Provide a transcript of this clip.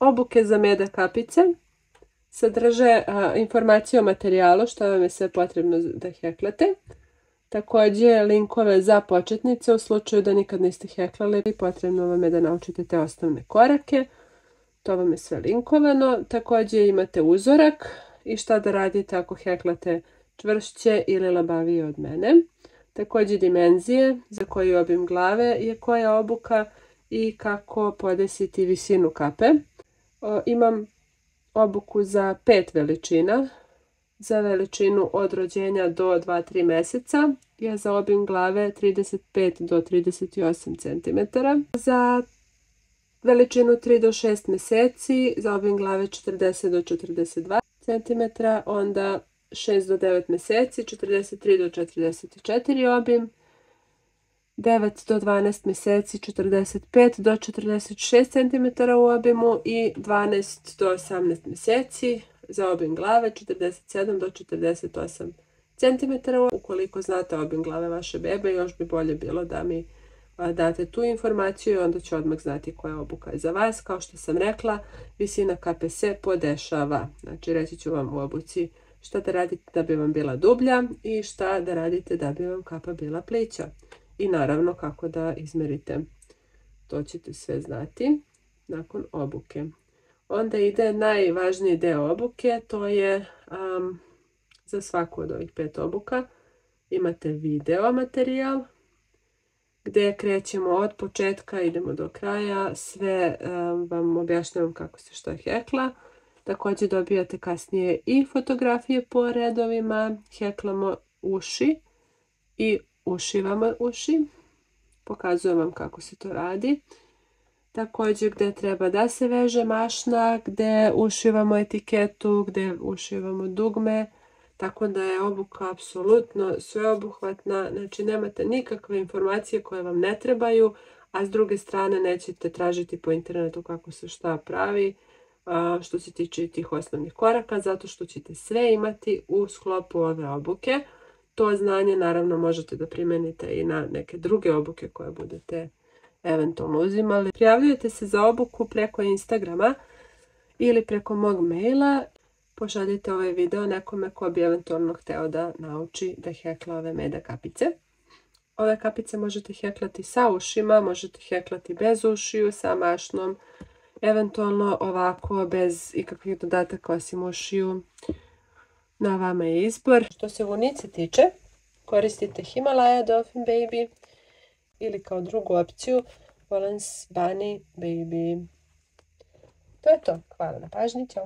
Obuke za meda kapice sadrže informacije o materijalu, što vam je sve potrebno da heklate. Također linkove za početnice u slučaju da nikad niste heklali, potrebno vam je da naučite te osnovne korake. To vam je sve linkovano. Također imate uzorak i šta da radite ako heklate čvršće ili labavije od mene. Također dimenzije, za koji obim glave je koja obuka i kako podesiti visinu kape. Imam obuku za 5 veličina. Za veličinu od rođenja do 2-3 mjeseca je za obim glave 35 do 38 cm. Za veličinu 3 do 6 mjeseci za obim glave 40 do 42 cm. Onda 6 do 9 mjeseci 43 do 44 obim. 9 do 12 mjeseci 45 do 46 cm u obimu i 12 do 18 mjeseci za obim glave 47 do 48 cm. Ukoliko znate obim glave vaše bebe, još bi bolje bilo da mi date tu informaciju i onda ću odmah znati koja obuka je za vas. Kao što sam rekla, visina kape se podešava. Znači reći ću vam u obuci šta da radite da bi vam bila dublja i šta da radite da bi vam kapa bila plića. I naravno kako da izmerite. To ćete sve znati nakon obuke. Onda ide najvažniji deo obuke, to je za svaku od ovih 5 obuka imate video materijal gdje krećemo od početka, idemo do kraja, sve vam objašnjavam kako se što hekla. Također dobijate kasnije i fotografije po redovima, heklamo uši i ušivamo uši, pokazujem vam kako se to radi. Također gdje treba da se veže mašna, gdje ušivamo etiketu, gdje ušivamo dugme, tako da je obuka apsolutno sveobuhvatna, znači nemate nikakve informacije koje vam ne trebaju, a s druge strane nećete tražiti po internetu kako se šta pravi što se tiče tih osnovnih koraka, zato što ćete sve imati u sklopu ove obuke. To znanje naravno možete da primenite i na neke druge obuke koje budete eventualno uzimali. Prijavljujete se za obuku preko Instagrama ili preko mog maila. Pošaljite ovaj video nekome ko bi eventualno hteo da nauči da hekla ove meda kapice. Ove kapice možete heklati sa ušima, možete heklati bez ušiju, sa mašnom, eventualno ovako bez ikakvih dodataka osim ušiju. Na vama je izbor. Što se vunice tiče, koristite Himalaya Dolphin Baby ili kao drugu opciju Volans Bunny Baby. To je to. Hvala na pažnji. Ćao.